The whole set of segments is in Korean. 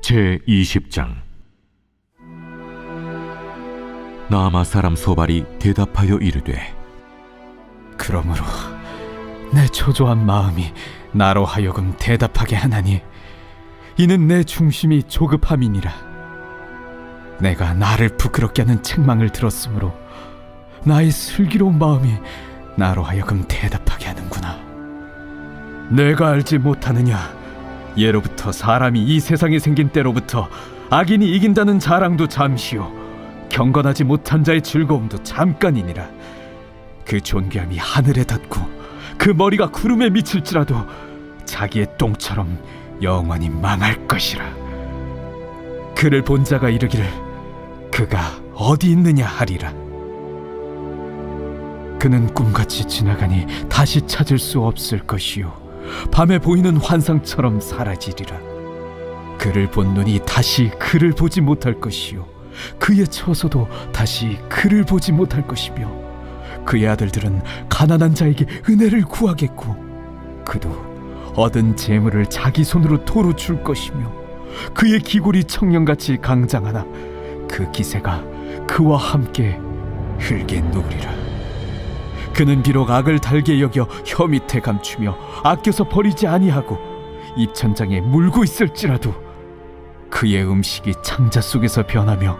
제20장. 나아마 사람 소발이 대답하여 이르되, 그러므로 내 초조한 마음이 나로 하여금 대답하게 하나니 이는 내 중심이 조급함이니라. 내가 나를 부끄럽게 하는 책망을 들었으므로 나의 슬기로운 마음이 나로 하여금 대답하게 하는구나. 내가 알지 못하느냐? 예로부터 사람이 이 세상에 생긴 때로부터 악인이 이긴다는 자랑도 잠시요 경건하지 못한 자의 즐거움도 잠깐이니라. 그 존귀함이 하늘에 닿고 그 머리가 구름에 미칠지라도 자기의 똥처럼 영원히 망할 것이라. 그를 본 자가 이르기를 그가 어디 있느냐 하리라. 그는 꿈같이 지나가니 다시 찾을 수 없을 것이요 밤에 보이는 환상처럼 사라지리라. 그를 본 눈이 다시 그를 보지 못할 것이요 그의 처소도 다시 그를 보지 못할 것이며 그의 아들들은 가난한 자에게 은혜를 구하겠고 그도 얻은 재물을 자기 손으로 도로 줄 것이며 그의 기골이 청년같이 강장하나 그 기세가 그와 함께 흙에 누우리라. 그는 비록 악을 달게 여겨 혀 밑에 감추며 아껴서 버리지 아니하고 입천장에 물고 있을지라도 그의 음식이 창자 속에서 변하며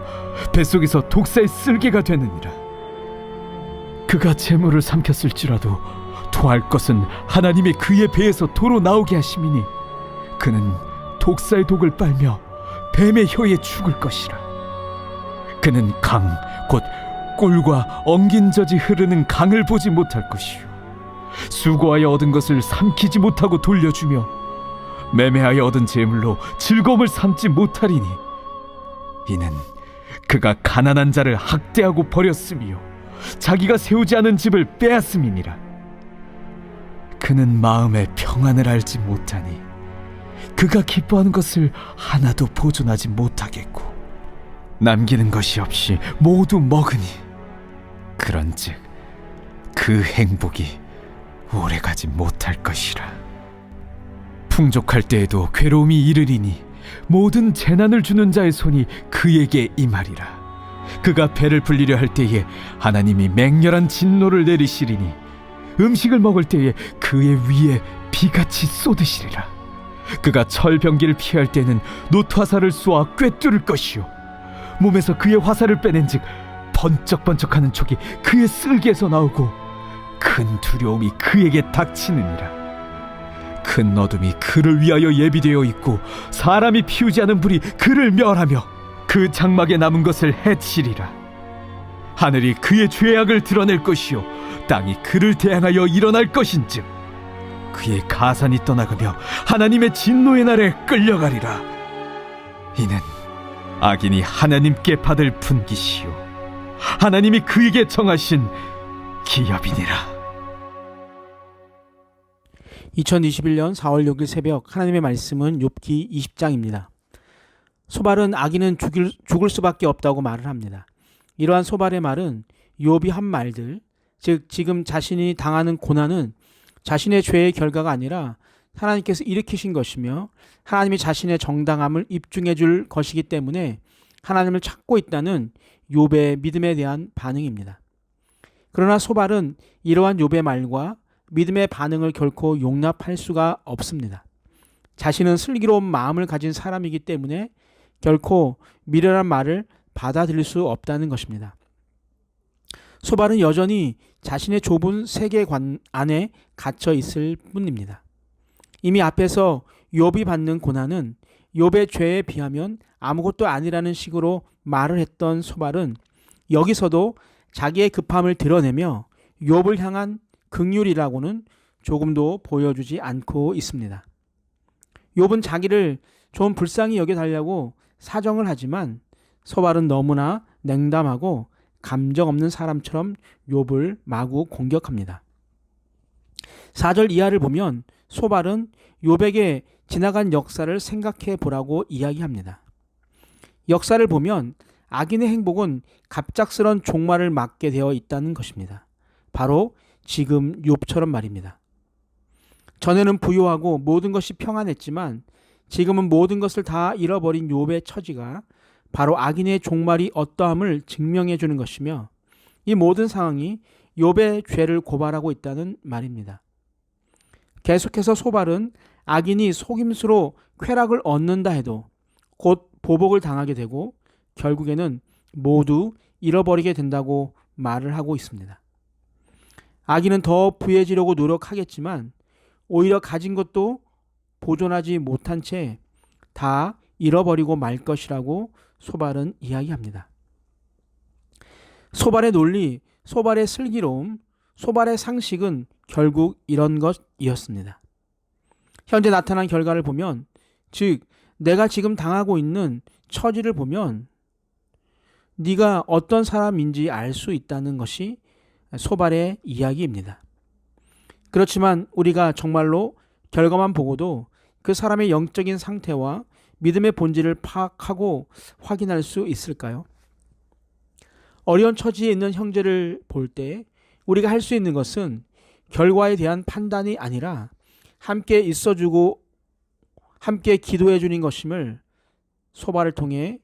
뱃속에서 독사의 쓸개가 되느니라. 그가 재물을 삼켰을지라도 토할 것은 하나님이 그의 배에서 도로 나오게 하심이니 그는 독사의 독을 빨며 뱀의 혀에 죽을 것이라. 그는 강 곧 꿀과 엉긴 젖이 흐르는 강을 보지 못할 것이요 수고하여 얻은 것을 삼키지 못하고 돌려주며 매매하여 얻은 재물로 즐거움을 삼지 못하리니 이는 그가 가난한 자를 학대하고 버렸으며 자기가 세우지 않은 집을 빼앗음이니라. 그는 마음의 평안을 알지 못하니 그가 기뻐하는 것을 하나도 보존하지 못하겠고 남기는 것이 없이 모두 먹으니 그런즉 그 행복이 오래가지 못할 것이라. 풍족할 때에도 괴로움이 이르리니 모든 재난을 주는 자의 손이 그에게 임하리라. 그가 배를 불리려 할 때에 하나님이 맹렬한 진노를 내리시리니 음식을 먹을 때에 그의 위에 비같이 쏟으시리라. 그가 철병기를 피할 때는 놋화살을 쏘아 꿰뚫을 것이요 몸에서 그의 화살을 빼낸즉 번쩍번쩍하는 촉이 그의 쓸개에서 나오고 큰 두려움이 그에게 닥치느니라. 큰 어둠이 그를 위하여 예비되어 있고 사람이 피우지 않은 불이 그를 멸하며 그 장막에 남은 것을 해치리라. 하늘이 그의 죄악을 드러낼 것이요 땅이 그를 대항하여 일어날 것인즉 그의 가산이 떠나가며 하나님의 진노의 날에 끌려가리라. 이는 악인이 하나님께 받을 분깃이요 하나님이 그에게 정하신 기업이니라. 2021년 4월 6일 새벽 하나님의 말씀은 욥기 20장입니다. 소발은 악인은 죽을 수밖에 없다고 말을 합니다. 이러한 소발의 말은 욥이 한 말들, 즉 지금 자신이 당하는 고난은 자신의 죄의 결과가 아니라 하나님께서 일으키신 것이며 하나님이 자신의 정당함을 입증해 줄 것이기 때문에 하나님을 찾고 있다는 욥의 믿음에 대한 반응입니다. 그러나 소발은 이러한 욥의 말과 믿음의 반응을 결코 용납할 수가 없습니다. 자신은 슬기로운 마음을 가진 사람이기 때문에 결코 미련한 말을 받아들일 수 없다는 것입니다. 소발은 여전히 자신의 좁은 세계관 안에 갇혀 있을 뿐입니다. 이미 앞에서 욥이 받는 고난은 욥의 죄에 비하면 아무것도 아니라는 식으로 말을 했던 소발은 여기서도 자기의 급함을 드러내며 욥을 향한 긍휼이라고는 조금도 보여주지 않고 있습니다. 욥은 자기를 좀 불쌍히 여겨달라고 사정을 하지만 소발은 너무나 냉담하고 감정 없는 사람처럼 욥을 마구 공격합니다. 4절 이하를 보면 소발은 욥에게 지나간 역사를 생각해 보라고 이야기합니다. 역사를 보면 악인의 행복은 갑작스런 종말을 맞게 되어 있다는 것입니다. 바로 지금 욥처럼 말입니다. 전에는 부유하고 모든 것이 평안했지만 지금은 모든 것을 다 잃어버린 욥의 처지가 바로 악인의 종말이 어떠함을 증명해 주는 것이며, 이 모든 상황이 욥의 죄를 고발하고 있다는 말입니다. 계속해서 소발은 악인이 속임수로 쾌락을 얻는다 해도 곧 보복을 당하게 되고 결국에는 모두 잃어버리게 된다고 말을 하고 있습니다. 악인은 더 부해지려고 노력하겠지만 오히려 가진 것도 보존하지 못한 채 다 잃어버리고 말 것이라고 소발은 이야기합니다. 소발의 논리, 소발의 슬기로움, 소발의 상식은 결국 이런 것이었습니다. 현재 나타난 결과를 보면, 즉 내가 지금 당하고 있는 처지를 보면 네가 어떤 사람인지 알 수 있다는 것이 소발의 이야기입니다. 그렇지만 우리가 정말로 결과만 보고도 그 사람의 영적인 상태와 믿음의 본질을 파악하고 확인할 수 있을까요? 어려운 처지에 있는 형제를 볼 때 우리가 할 수 있는 것은 결과에 대한 판단이 아니라 함께 있어주고 함께 기도해 주는 것임을 소발을 통해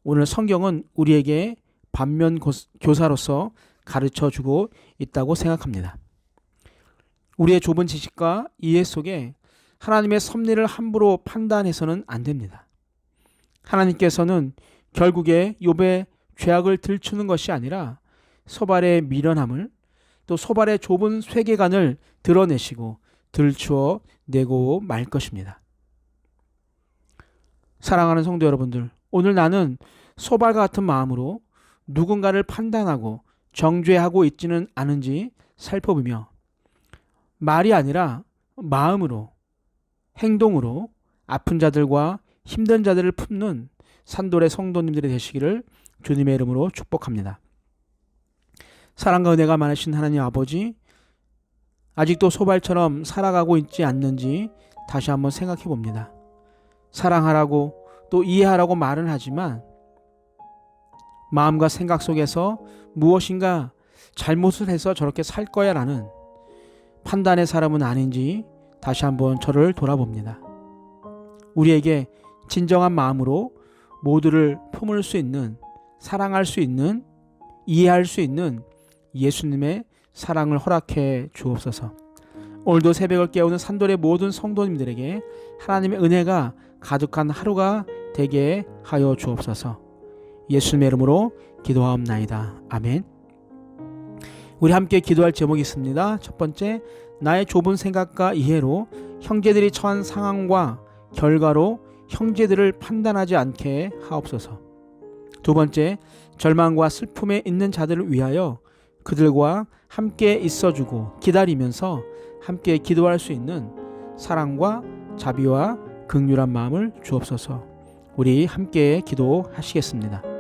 오늘 성경은 우리에게 반면 교사로서 가르쳐 주고 있다고 생각합니다. 우리의 좁은 지식과 이해 속에 하나님의 섭리를 함부로 판단해서는 안 됩니다. 하나님께서는 결국에 욥의 죄악을 들추는 것이 아니라 소발의 미련함을, 또 소발의 좁은 세계관을 드러내시고 들추어 내고 말 것입니다. 사랑하는 성도 여러분들, 오늘 나는 소발과 같은 마음으로 누군가를 판단하고 정죄하고 있지는 않은지 살펴보며 말이 아니라 마음으로, 행동으로 아픈 자들과 힘든 자들을 품는 산돌의 성도님들이 되시기를 주님의 이름으로 축복합니다. 사랑과 은혜가 많으신 하나님 아버지, 아직도 소발처럼 살아가고 있지 않는지 다시 한번 생각해 봅니다. 사랑하라고 또 이해하라고 말은 하지만 마음과 생각 속에서 무엇인가 잘못을 해서 저렇게 살 거야 라는 판단의 사람은 아닌지 다시 한번 저를 돌아봅니다. 우리에게 진정한 마음으로 모두를 품을 수 있는, 사랑할 수 있는, 이해할 수 있는 예수님의 사랑을 허락해 주옵소서. 오늘도 새벽을 깨우는 산돌의 모든 성도님들에게 하나님의 은혜가 가득한 하루가 되게 하여 주옵소서. 예수님의 이름으로 기도하옵나이다. 아멘. 우리 함께 기도할 제목이 있습니다. 첫 번째, 나의 좁은 생각과 이해로 형제들이 처한 상황과 결과로 형제들을 판단하지 않게 하옵소서. 두 번째, 절망과 슬픔에 있는 자들을 위하여 그들과 함께 있어주고 기다리면서 함께 기도할 수 있는 사랑과 자비와 긍휼한 마음을 주옵소서. 우리 함께 기도하시겠습니다.